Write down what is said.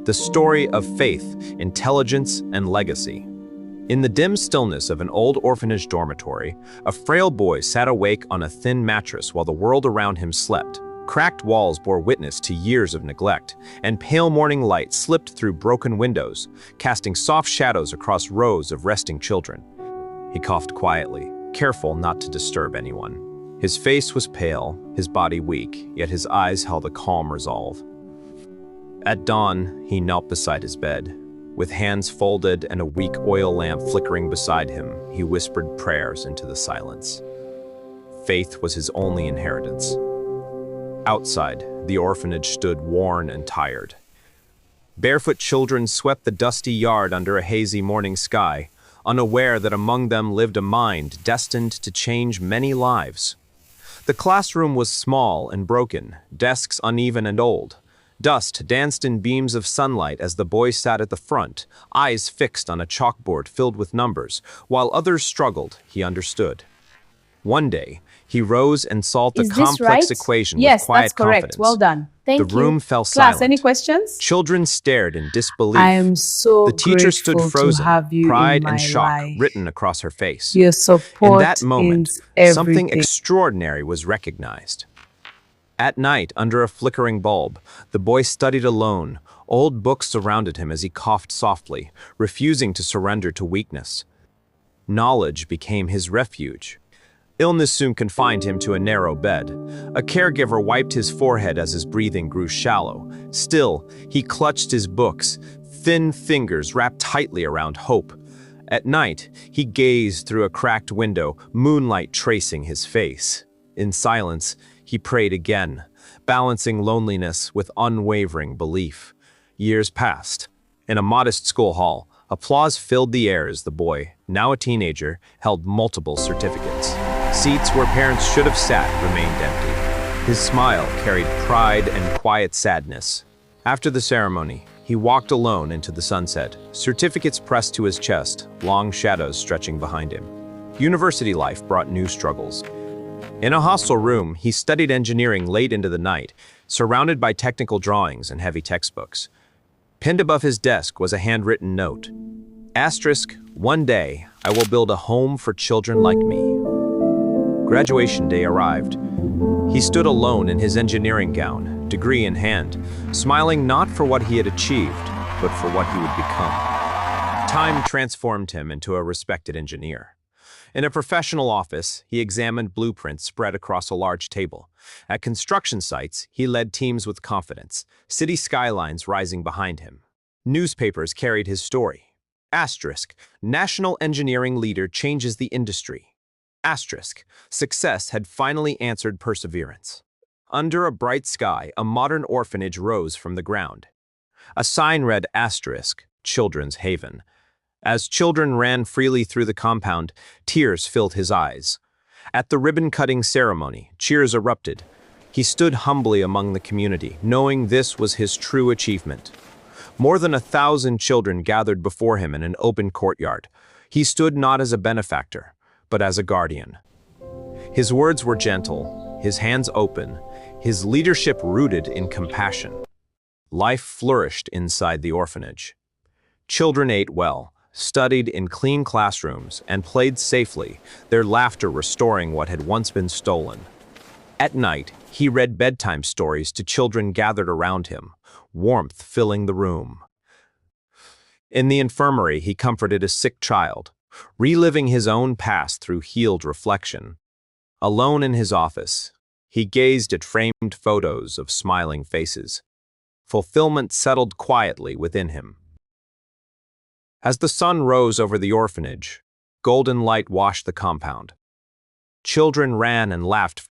the story of faith, intelligence, and legacy. In the dim stillness of an old orphanage dormitory, a frail boy sat awake on a thin mattress while the world around him slept. Cracked walls bore witness to years of neglect, and pale morning light slipped through broken windows, casting soft shadows across rows of resting children. He coughed quietly, careful not to disturb anyone. His face was pale, his body weak, yet his eyes held a calm resolve. At dawn, he knelt beside his bed. With hands folded and a weak oil lamp flickering beside him, he whispered prayers into the silence. Faith was his only inheritance. Outside, the orphanage stood worn and tired. Barefoot children swept the dusty yard under a hazy morning sky, unaware that among them lived a mind destined to change many lives. The classroom was small and broken, desks uneven and old. Dust danced in beams of sunlight as the boy sat at the front, eyes fixed on a chalkboard filled with numbers. While others struggled, he understood. One day, he rose and solved a complex equation with quiet confidence. Yes, that's correct. Well done. Thank you. The room fell silent. Class, any questions? Children stared in disbelief. I am so The teacher stood grateful frozen, to have you pride in my and shock life. written across her face. Your support In that moment, is something everything. extraordinary was recognized. At night, under a flickering bulb, the boy studied alone. Old books surrounded him as he coughed softly, refusing to surrender to weakness. Knowledge became his refuge. Illness soon confined him to a narrow bed. A caregiver wiped his forehead as his breathing grew shallow. Still, he clutched his books, thin fingers wrapped tightly around hope. At night, he gazed through a cracked window, moonlight tracing his face. In silence, he prayed again, balancing loneliness with unwavering belief. Years passed. In a modest school hall, applause filled the air as the boy, now a teenager, held multiple certificates. Seats where parents should have sat remained empty. His smile carried pride and quiet sadness. After the ceremony, he walked alone into the sunset, certificates pressed to his chest, long shadows stretching behind him. University life brought new struggles. In a hostel room, he studied engineering late into the night, surrounded by technical drawings and heavy textbooks. Pinned above his desk was a handwritten note. Asterisk, one day, I will build a home for children like me. Graduation day arrived. He stood alone in his engineering gown, degree in hand, smiling not for what he had achieved, but for what he would become. Time transformed him into a respected engineer. In a professional office, he examined blueprints spread across a large table. At construction sites, he led teams with confidence, city skylines rising behind him. Newspapers carried his story. Asterisk, national engineering leader changes the industry. Asterisk, success had finally answered perseverance. Under a bright sky, a modern orphanage rose from the ground. A sign read asterisk, Children's Haven. As children ran freely through the compound, tears filled his eyes. At the ribbon-cutting ceremony, cheers erupted. He stood humbly among the community, knowing this was his true achievement. More than 1,000 children gathered before him in an open courtyard. He stood not as a benefactor, but as a guardian. His words were gentle, his hands open, his leadership rooted in compassion. Life flourished inside the orphanage. Children ate well, studied in clean classrooms, and played safely, their laughter restoring what had once been stolen. At night, he read bedtime stories to children gathered around him, warmth filling the room. In the infirmary, he comforted a sick child, reliving his own past through healed reflection. Alone in his office, he gazed at framed photos of smiling faces. Fulfillment settled quietly within him. As the sun rose over the orphanage, golden light washed the compound. Children ran and laughed